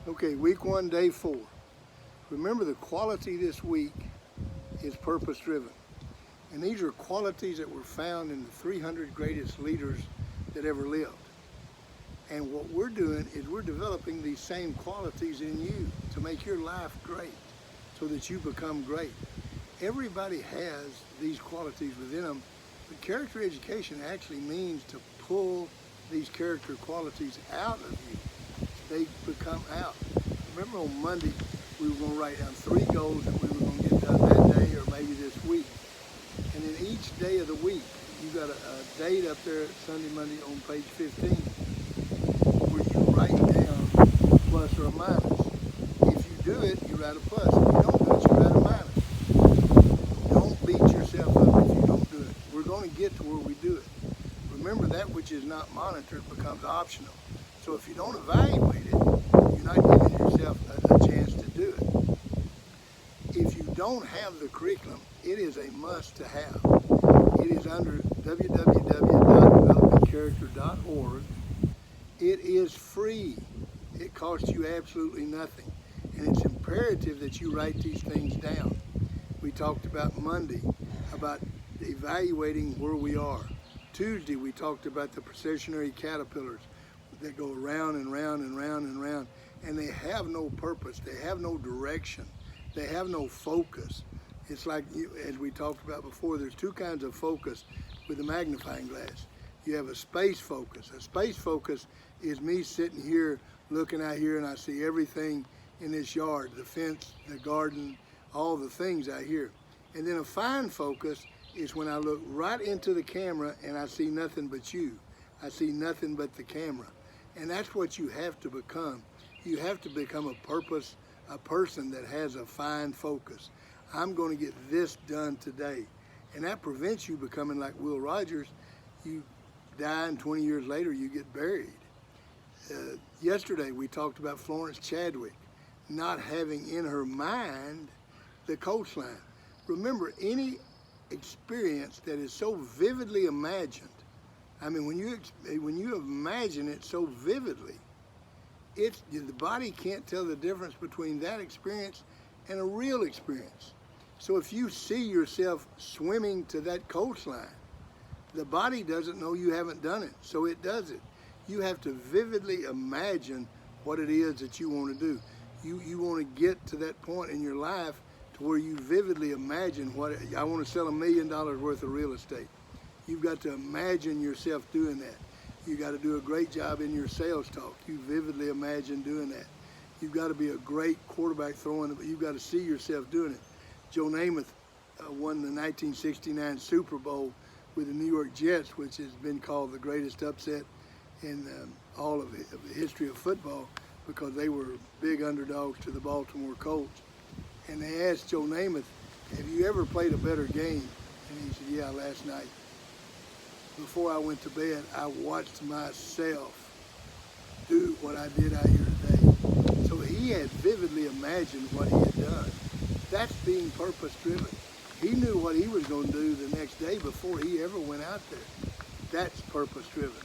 Okay, week 1, day 4. Remember, the quality this week is purpose-driven. And these are qualities that were found in the 300 greatest leaders that ever lived. And what we're doing is we're developing these same qualities in you to make your life great so that you become great. Everybody has these qualities within them, but character education actually means to pull these character qualities out of you. They become out. Remember on Monday, we were going to write down 3 goals that we were going to get done that day or maybe this week. And in each day of the week, you got a date up there, Sunday, Monday on page 15, where you write down a plus or a minus. If you do it, you write a plus. If you don't do it, you write a minus. Don't beat yourself up if you don't do it. We're going to get to where we do it. Remember, that which is not monitored becomes optional. So if you don't evaluate it, you're not giving yourself a chance to do it. If you don't have the curriculum, it is a must to have. It is under www.developingcharacter.org. It is free. It costs you absolutely nothing. And it's imperative that you write these things down. We talked about Monday, about evaluating where we are. Tuesday, we talked about the processionary caterpillars that go round and round and round and round, and they have no purpose, they have no direction, they have no focus. It's like, as we talked about before, there's 2 kinds of focus with a magnifying glass. You have a space focus. A space focus is me sitting here, looking out here, and I see everything in this yard, the fence, the garden, all the things out here. And then a fine focus is when I look right into the camera and I see nothing but you. I see nothing but the camera. And that's what you have to become. You have to become a person that has a fine focus. I'm going to get this done today. And that prevents you becoming like Will Rogers. You die and 20 years later you get buried. Yesterday we talked about Florence Chadwick not having in her mind the coastline. Remember, any experience that is so vividly imagined, I mean, when you imagine it so vividly, the body can't tell the difference between that experience and a real experience. So if you see yourself swimming to that coastline, the body doesn't know you haven't done it, so it does it. You have to vividly imagine what it is that you want to do. You want to get to that point in your life to where you vividly imagine I want to sell $1 million worth of real estate. You've got to imagine yourself doing that. You got to do a great job in your sales talk. You vividly imagine doing that. You've got to be a great quarterback throwing it, but you've got to see yourself doing it. Joe Namath won the 1969 Super Bowl with the New York Jets, which has been called the greatest upset in all of the history of football, because they were big underdogs to the Baltimore Colts. And they asked Joe Namath, have you ever played a better game? And he said, yeah, last night. Before I went to bed, I watched myself do what I did out here today. So he had vividly imagined what he had done. That's being purpose-driven. He knew what he was going to do the next day before he ever went out there. That's purpose-driven.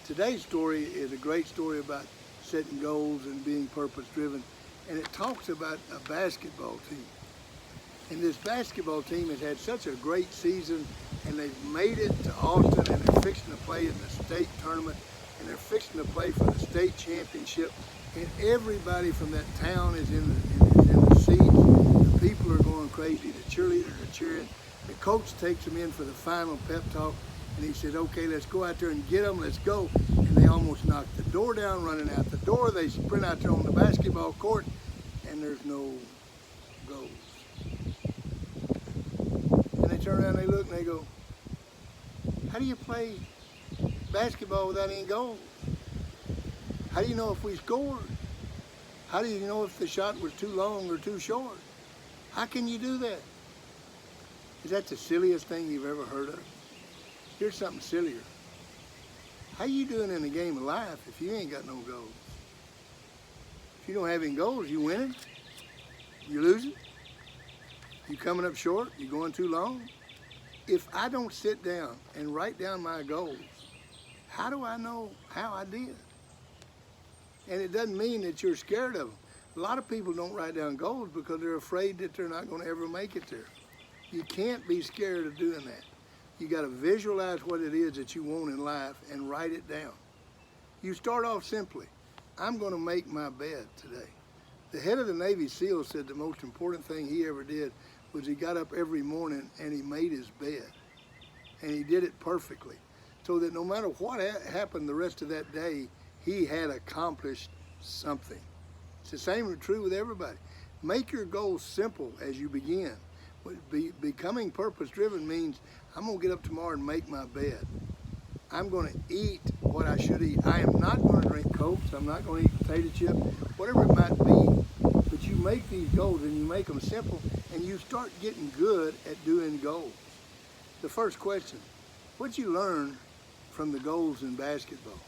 Today's story is a great story about setting goals and being purpose-driven, and it talks about a basketball team. And this basketball team has had such a great season, and they've made it to Austin, and they're fixing to play in the state tournament, and they're fixing to play for the state championship, and everybody from that town is in the seats. The people are going crazy. The cheerleaders are cheering. The coach takes them in for the final pep talk, and he said, okay, let's go out there and get them, let's go. And they almost knocked the door down, running out the door. They sprint out there on the basketball court, and there's no goals. And they turn around, they look, and they go, how do you play basketball without any goals? How do you know if we scored? How do you know if the shot was too long or too short? How can you do that? Is that the silliest thing you've ever heard of? Here's something sillier. How you doing in a game of life if you ain't got no goals? If you don't have any goals, you winning? You losing? You coming up short? You going too long? If I don't sit down and write down my goals, how do I know how I did? And it doesn't mean that you're scared of them. A lot of people don't write down goals because they're afraid that they're not going to ever make it there. You can't be scared of doing that. You got to visualize what it is that you want in life and write it down. You start off simply. I'm going to make my bed today. The head of the Navy SEAL said the most important thing he ever did was he got up every morning and he made his bed. And he did it perfectly. So that no matter what happened the rest of that day, he had accomplished something. It's the same true with everybody. Make your goals simple as you begin. Becoming purpose-driven means I'm going to get up tomorrow and make my bed. I'm going to eat what I should eat. I am not going to drink Cokes. I'm not going to eat potato chips, whatever it might be. But you make these goals and you make them simple and you start getting good at doing goals. The first question, what'd you learn from the goals in basketball?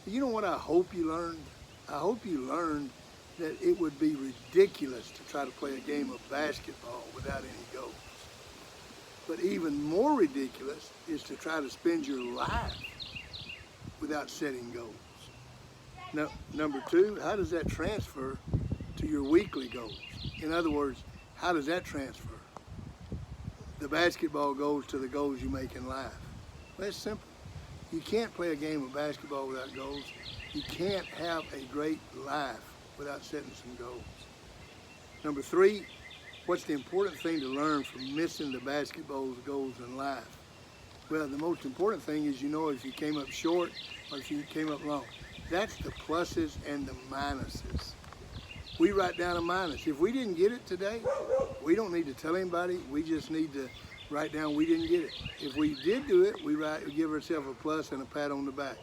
You know what I hope you learned? I hope you learned that it would be ridiculous to try to play a game of basketball without any goals. But even more ridiculous is to try to spend your life without setting goals. Now, number two, how does that transfer to your weekly goals? In other words, how does that transfer? The basketball goals to the goals you make in life. Well, it's simple. You can't play a game of basketball without goals. You can't have a great life without setting some goals. Number three, what's the important thing to learn from missing the basketball's goals in life? Well, the most important thing is you know if you came up short or if you came up long. That's the pluses and the minuses. We write down a minus. If we didn't get it today, we don't need to tell anybody. We just need to write down we didn't get it. If we did do it, we give ourselves a plus and a pat on the back.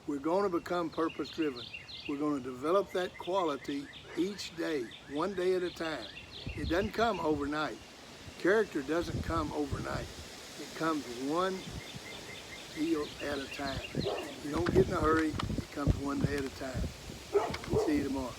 We're going to become purpose-driven. We're going to develop that quality each day, one day at a time. It doesn't come overnight. Character doesn't come overnight. It comes one deal at a time. You don't get in a hurry. It comes one day at a time. See you tomorrow.